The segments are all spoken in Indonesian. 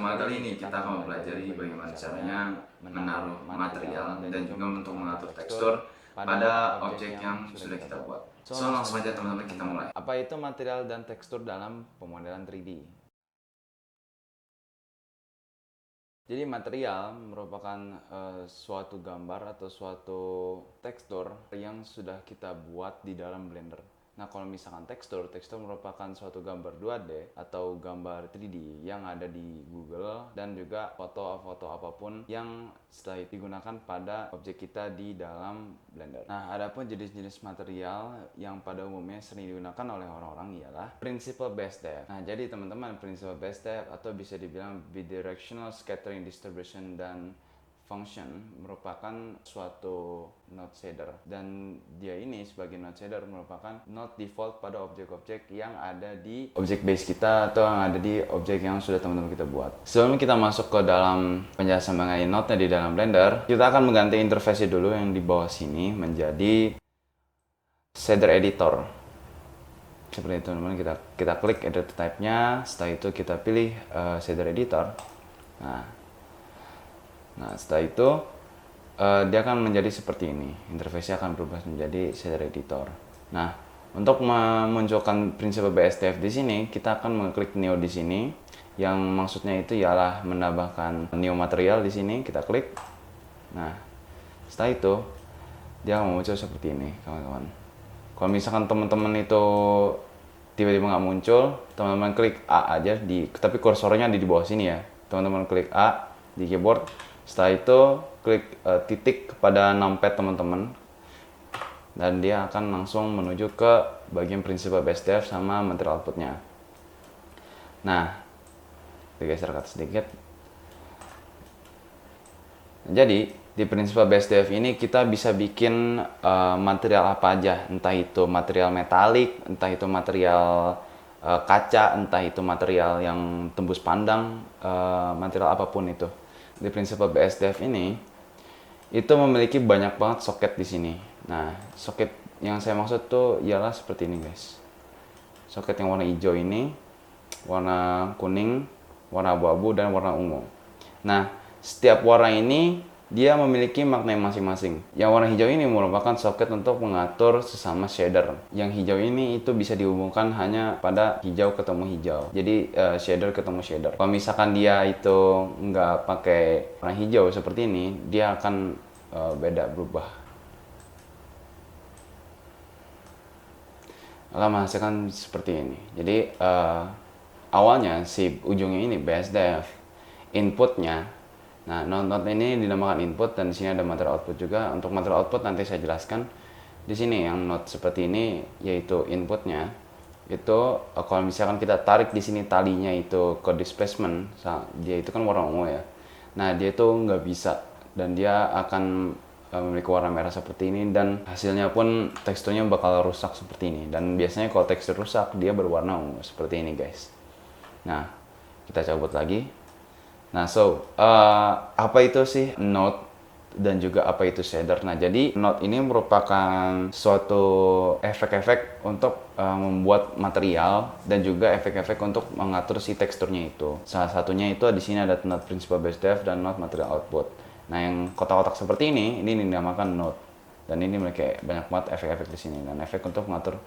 Pertama kali ini kita akan mempelajari bagaimana caranya menaruh material dan juga untuk mengatur tekstur pada objek yang sudah kita buat. So langsung aja teman-teman kita mulai. Apa itu material dan tekstur dalam pemodelan 3D? Jadi material merupakan suatu gambar atau suatu tekstur yang sudah kita buat di dalam Blender. Nah, kalau misalkan tekstur merupakan suatu gambar 2D atau gambar 3D yang ada di Google dan juga foto-foto apapun yang setelah itu digunakan pada objek kita di dalam Blender. Nah, adapun jenis-jenis material yang pada umumnya sering digunakan oleh orang-orang ialah Principal Base Depth. Nah, jadi teman-teman, Principal Base Depth atau bisa dibilang Bidirectional Scattering Distribution dan Function merupakan suatu node shader, dan dia ini sebagai node shader merupakan node default pada objek-objek yang ada di objek base kita atau yang ada di objek yang sudah teman-teman kita buat. Sebelum kita masuk ke dalam penjelasan mengenai node di dalam Blender, kita akan mengganti interface dulu yang di bawah sini menjadi shader editor. Seperti itu teman-teman, kita klik edit type-nya, setelah itu kita pilih shader editor. Nah, setelah itu dia akan menjadi seperti ini. Interface-nya akan berubah menjadi shader editor. Nah, untuk memunculkan Principal BSDF di sini, kita akan mengklik new di sini. Yang maksudnya itu ialah menambahkan new material di sini. Kita klik. Nah, setelah itu dia akan muncul seperti ini, kawan-kawan. Kalau misalkan teman-teman itu tiba-tiba nggak muncul, teman-teman klik A aja tapi kursornya ada di bawah sini ya. Teman-teman klik A di keyboard. Setelah itu klik titik kepada numpad teman-teman, dan dia akan langsung menuju ke bagian Principal Base Depth sama material outputnya. Nah, digeser ke atas sedikit. Jadi di Principal Base Depth ini kita bisa bikin material apa aja, entah itu material metalik, entah itu material kaca, entah itu material yang tembus pandang, material apapun itu. Di Principal BSDF ini itu memiliki banyak banget soket di sini. Nah, soket yang saya maksud tuh ialah seperti ini, guys. Soket yang warna hijau ini, warna kuning, warna abu-abu, dan warna ungu. Nah, setiap warna ini dia memiliki makna masing-masing. Yang warna hijau ini merupakan soket untuk mengatur sesama shader. Yang hijau ini itu bisa dihubungkan hanya pada hijau ketemu hijau. Jadi shader ketemu shader. Kalau misalkan dia itu nggak pakai warna hijau seperti ini, dia akan beda, berubah. Akan menghasilkan seperti ini. Jadi awalnya si ujungnya ini BSDF, inputnya. Nah, node ini dinamakan input, dan di sini ada material output juga. Untuk material output nanti saya jelaskan. Di sini yang node seperti ini yaitu inputnya. Itu kalau misalkan kita tarik di sini talinya itu ke displacement, dia itu kan warna ungu ya. Nah, dia itu nggak bisa, dan dia akan memiliki warna merah seperti ini, dan hasilnya pun teksturnya bakal rusak seperti ini. Dan biasanya kalau tekstur rusak dia berwarna ungu seperti ini, guys. Nah, kita cabut lagi. Nah, apa itu sih node dan juga apa itu shader? Nah, jadi node ini merupakan suatu efek-efek untuk membuat material dan juga efek-efek untuk mengatur si teksturnya itu. Salah satunya itu di sini ada node Principal Base Depth dan node Material Output. Nah, yang kotak-kotak seperti ini dinamakan node, dan ini memiliki banyak banget efek-efek di sini, dan efek untuk mengatur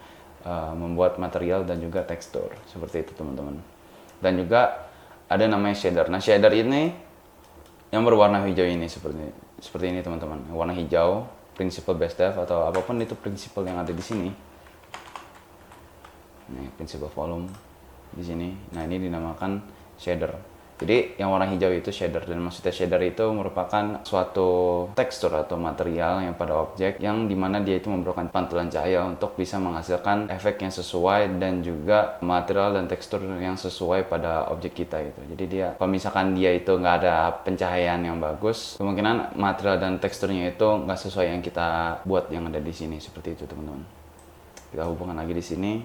membuat material dan juga tekstur seperti itu, teman-teman. Dan juga ada namanya shader. Nah, shader ini yang berwarna hijau ini seperti ini, teman-teman. Warna hijau, Principal Base Depth atau apapun itu prinsipal yang ada di sini. Ini Principal Volume di sini. Nah, ini dinamakan shader. Jadi yang warna hijau itu shader, dan maksudnya shader itu merupakan suatu tekstur atau material yang pada objek yang dimana dia itu memerlukan pantulan cahaya untuk bisa menghasilkan efek yang sesuai dan juga material dan tekstur yang sesuai pada objek kita itu. Jadi dia, kalau misalkan dia itu nggak ada pencahayaan yang bagus, kemungkinan material dan teksturnya itu nggak sesuai yang kita buat yang ada di sini, seperti itu, teman-teman. Kita hubungkan lagi di sini.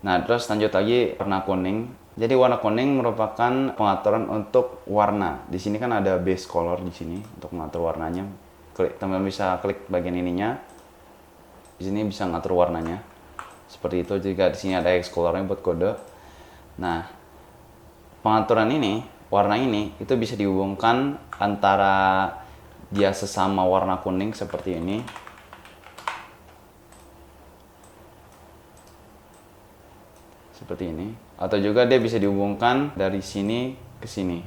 Nah, terus lanjut lagi warna kuning. Jadi warna kuning merupakan pengaturan untuk warna. Di sini kan ada base color di sini untuk mengatur warnanya. Teman-teman bisa klik bagian ininya. Di sini bisa ngatur warnanya. Seperti itu. Jika di sini ada X colornya buat kode. Nah, pengaturan ini warna ini itu bisa dihubungkan antara dia sesama warna kuning seperti ini. Seperti ini. Atau juga dia bisa dihubungkan dari sini ke sini.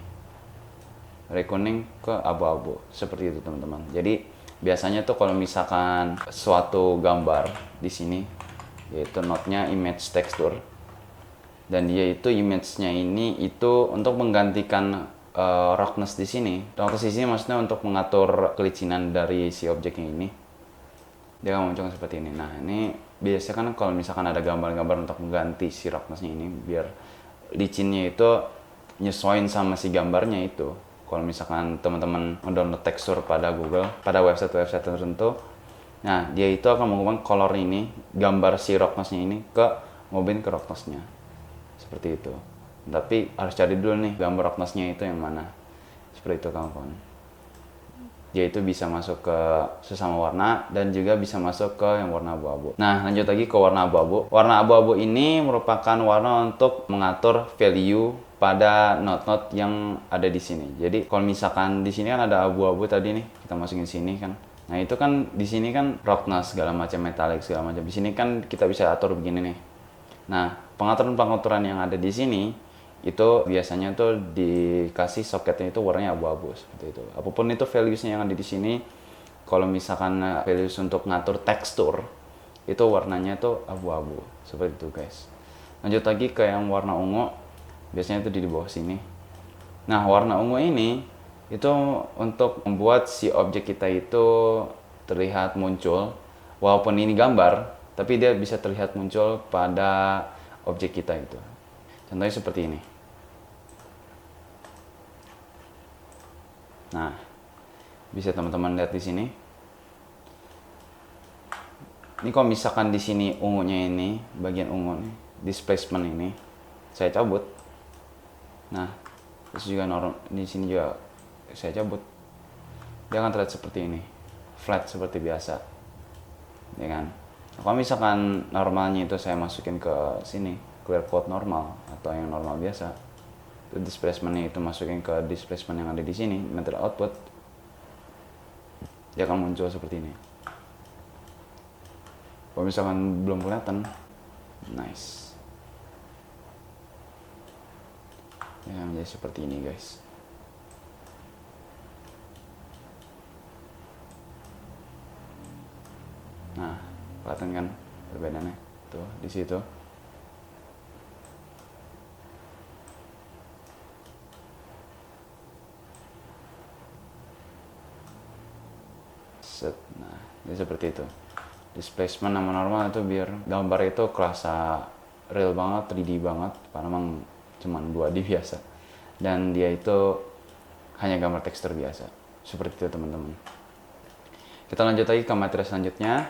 Dari kuning ke abu-abu. Seperti itu teman-teman. Jadi biasanya tuh kalau misalkan suatu gambar di sini, yaitu node-nya image texture, dan dia itu image-nya ini itu untuk menggantikan roughness di sini. Roughness di sini maksudnya untuk mengatur kelicinan dari si objeknya ini. Dia akan muncul seperti ini. Nah, ini biasanya kan kalau misalkan ada gambar-gambar untuk mengganti si roughness-nya ini biar licinnya itu nyesuaiin sama si gambarnya itu. Kalau misalkan teman-teman mendownload tekstur pada Google, pada website-website tertentu, nah dia itu akan mengubah color ini, gambar si roughness-nya ini ngobain ke roughness-nya. Seperti itu. Tapi harus cari dulu nih gambar roughness-nya itu yang mana. Seperti itu kawan-kawan. Dia itu bisa masuk ke sesama warna dan juga bisa masuk ke yang warna abu-abu. Nah, lanjut lagi ke warna abu-abu. Warna abu-abu ini merupakan warna untuk mengatur value pada node-node yang ada di sini. Jadi kalau misalkan di sini kan ada abu-abu tadi nih, kita masukin sini kan. Nah, itu kan di sini kan roughness segala macam, metallic segala macam. Di sini kan kita bisa atur begini nih. Nah, pengaturan-pengaturan yang ada di sini itu biasanya tuh dikasih soketnya itu warnanya abu-abu seperti itu. Apapun itu values-nya yang ada di sini, kalau misalkan values untuk ngatur tekstur itu warnanya tuh abu-abu seperti itu guys. Lanjut lagi ke yang warna ungu, biasanya itu di bawah sini. Nah, warna ungu ini itu untuk membuat si objek kita itu terlihat muncul, walaupun ini gambar, tapi dia bisa terlihat muncul pada objek kita itu. Contohnya seperti ini. Nah, bisa teman-teman lihat di sini. Ini kalau misalkan di sini ungunya ini, bagian ungu nih, displacement ini, saya cabut. Nah, terus juga di sini juga saya cabut. Dia akan terlihat seperti ini, flat seperti biasa, ya kan? Kalau misalkan normalnya itu saya masukin ke sini, clear code normal atau yang normal biasa, itu displacementnya itu masukin ke displacement yang ada di sini, material output, dia akan muncul seperti ini. Kalau misalkan belum kelihatan, nice, ya menjadi seperti ini guys. Nah, kelihatan kan perbedaannya tuh di situ. Nah, jadi seperti itu. Displacement sama normal itu biar gambar itu kerasa real banget, 3D banget, karena memang cuman 2D biasa. Dan dia itu hanya gambar tekstur biasa. Seperti itu teman-teman. Kita lanjut lagi ke materi selanjutnya.